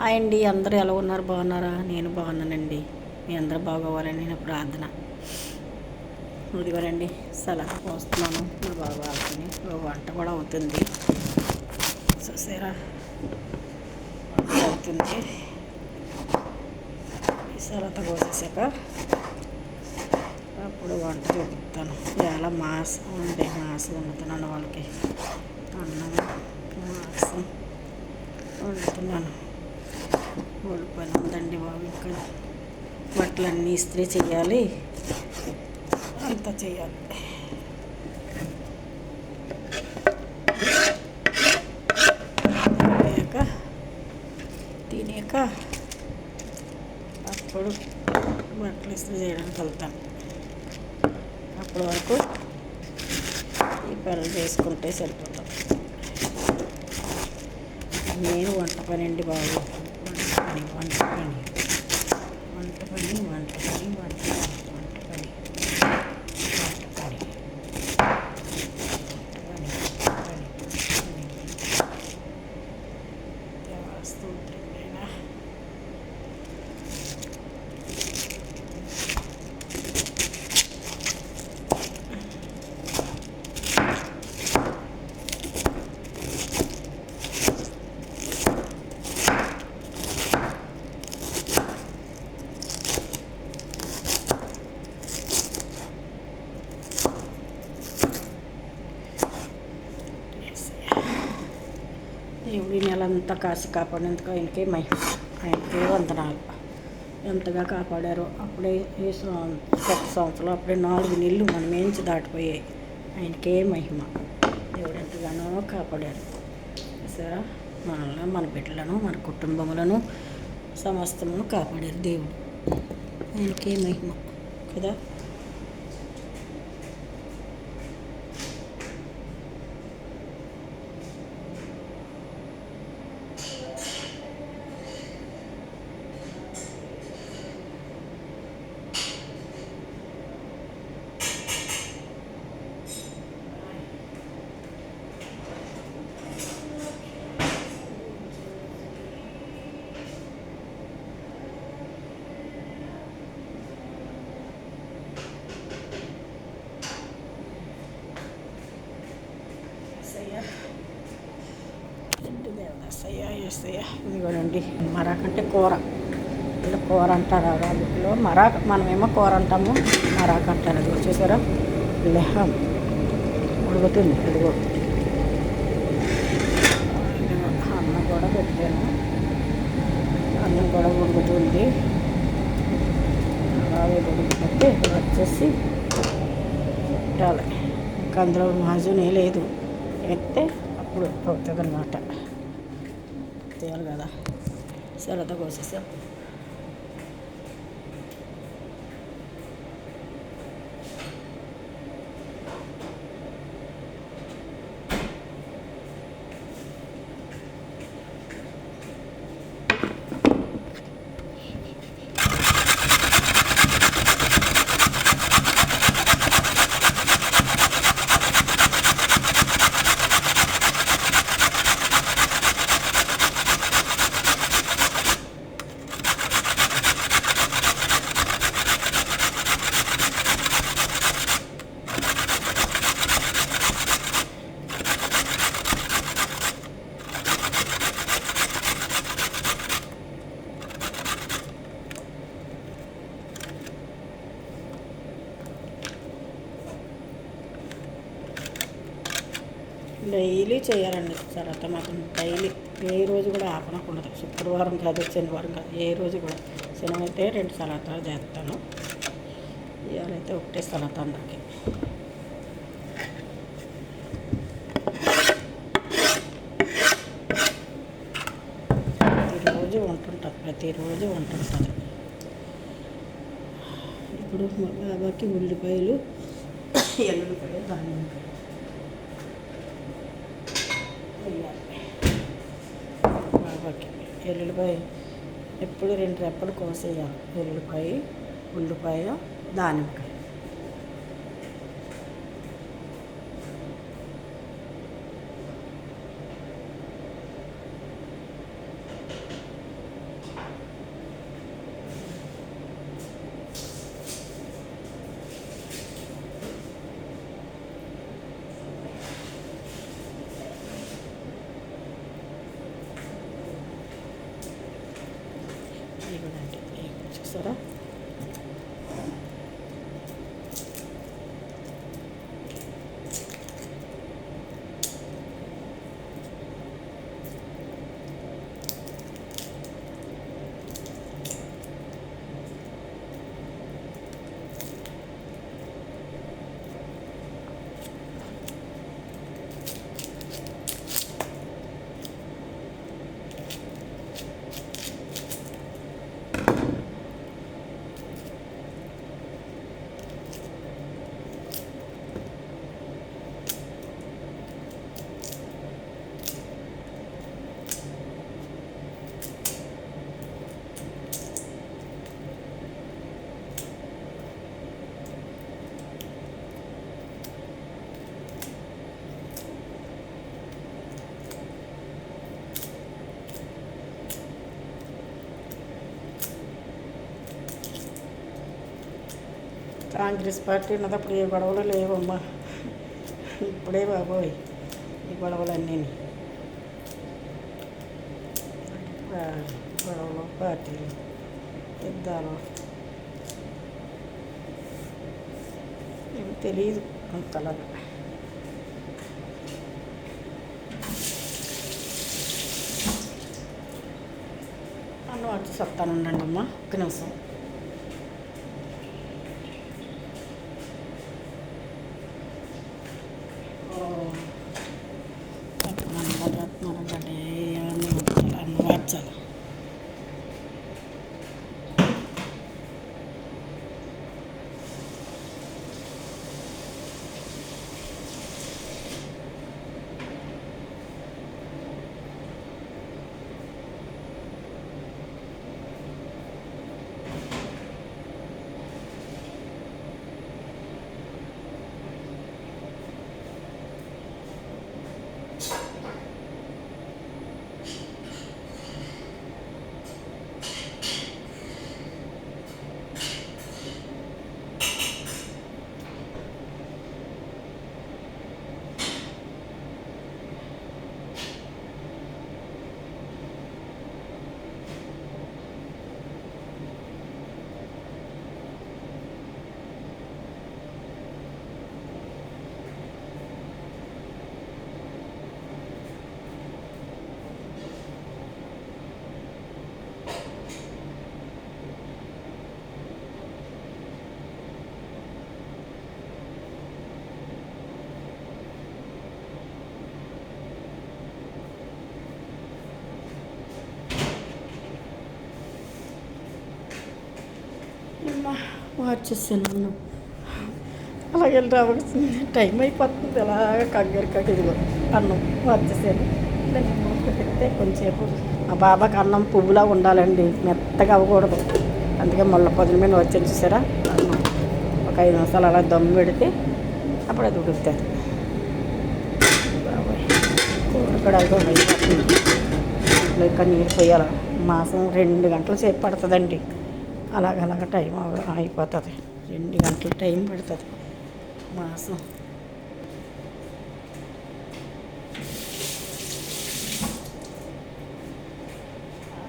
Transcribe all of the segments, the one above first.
Hi అండి, అందరూ ఎలా ఉన్నారు? బాగున్నారా? నేను బాగున్నానండి. మీ అందరూ బాగోవాలని నేను ప్రార్థన. ఇదిగోనండి, సలాడ్ పోస్తున్నాను మా బాబు వాళ్ళని. వంట కూడా అవుతుంది, చూసారా? వంట అవుతుంది. ఈ సలాడ్ కోసేసాక అప్పుడు వంట చూపిస్తాను. ఇలా మాంసం వండుతున్నాను వాళ్ళకి. అన్నం మాంసం వండుతున్నాను. వాళ్ళ పని ఉందండి బాబు. ఇంకా బట్టలన్నీ ఇస్త్రీ చేయాలి, అంతా చేయాలి. తినాక అప్పుడు బట్టలు ఇస్త్రీ చేయడానికి వెళ్తాను. అప్పటి వరకు ఈ పనులు చేసుకుంటే సరిపోతాం. నేను వంట పని అండి బాబు. వంట పని వంట పని వంట పని వంట పని వంట పని వంట పని దేవస్తోత్రమైన దేవుడి నెలంతా కాసి కాపాడేందుకు ఆయనకే ఆయనకే వందనాలు. ఎంతగా కాపాడారో అప్పుడే ఈ కొత్త సంవత్సరం అప్పుడే 4 నెలలు మన మేంచి దాటిపోయాయి. ఆయనకే మహిమ. దేవుడు ఎంతగానో కాపాడారు. సరే, మనల్ని, మన బిడ్డలను, మన కుటుంబములను సమస్తమును కాపాడారు దేవుడు. ఆయనకే మహిమ కదా. ఇదిగోనండి, మరాక్ అంటే కూర. ఇలా కూర అంటారు అరబిక్లో. మరాక్, మనమేమో కూర అంటాము, మరాక్ అంటారు. అది చూసారా, లెహం ఉడుకుతుంది. ఇదిగో అన్నం కూడా పెట్టాను, అన్నం కూడా ఉడుకుతుంది. అలాగే ఉడికిపోతే వచ్చేసి పెట్టాలి. ఇంకా అందులో మాజునే లేదు, ఎత్తే అప్పుడు అవుతుంది అన్నమాట. తీయాలి కదా. సరదా కోసేసాం. డైలీ చేయాలండి తర్వాత మాత్రం. డైలీ ఏ రోజు కూడా ఆపనకూడదు. శుక్రవారం కాదు, శనివారం కాదు, ఏ రోజు కూడా. శనివారం అయితే 2 సలాతాలు చేస్తాను, ఇవాళైతే ఒకటే సలాత అందరికి. ప్రతిరోజు ఉంటుంటుంది. ఇప్పుడు మా బాబాకి ఉల్లిపాయలు, ఎల్లుల్లిపాయలు, దానిమ్మకాయలు వేయాలి. బాబాకి ఎల్లుల్లిపాయ ఎప్పుడు 2 రెప్పలు కోసేయాలి. ఎల్లుల్లిపాయ, ఉల్లిపాయ, దానిమ్మకాయ. ఇవ్వదండి చూసారా. కాంగ్రెస్ పార్టీ ఉన్నదప్పుడు ఏ గొడవలు లేవమ్మా. ఇప్పుడే బాబోయ్ ఈ గొడవలన్నీ. గొడవలు, పార్టీలు, యుద్ధాలు ఇవి తెలియదు అంతలాగా. అన్నం వచ్చి చెప్తాను ఉండండి అమ్మా, ఒక్క నిమిషం. అన్నం మార్చాలి. మార్చేసాను అన్నం. అలాగే రావాల్సింది టైం అయిపోతుంది. అలాగ కంగారు ఇదిగో అన్నం మార్చేసాను. దాన్ని మూత పెడితే కొంచెంసేపు మా బాబాకి అన్నం పువ్వులా ఉండాలండి, మెత్తగా అవ్వకూడదు. అందుకే మళ్ళీ 10 నిమిషాలు వచ్చాను చూసారా. అన్నం ఒక 5 నిమిషాలు అలా దమ్ము పెడితే అప్పుడు అది ఉడుకుతుంది. బాబాయ్ కూర కూడా అదిగో అయిపోతుంది. ఇంట్లో ఇంకా నీరు పోయాలి. మాసం 2 గంటల సేపు పడుతుందండి. అలాగ టైం అయిపోతుంది. 2 గంటల టైం పడుతుంది మాసం.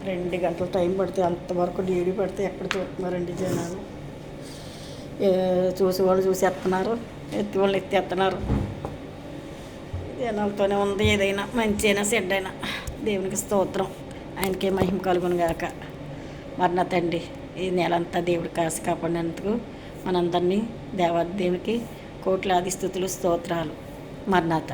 రెండు గంటల టైం పడితే అంతవరకు డీడీ పడితే ఎక్కడ చూస్తున్నారండి జనాలు. చూసి వాళ్ళు చూసేస్తున్నారు, ఎత్తి వాళ్ళు ఎత్తేస్తున్నారు. జనాలతోనే ఉంది. ఏదైనా మంచి అయినా చెడ్డ అయినా దేవునికి స్తోత్రం, ఆయనకే మహిమ కలుగును గాక. మరణతండి ఈ నెలంతా దేవుడు కాసి కాపాడినందుకు మనందరినీ దేవునికి కోట్లాది స్తుతులు స్తోత్రాలు. మరణత.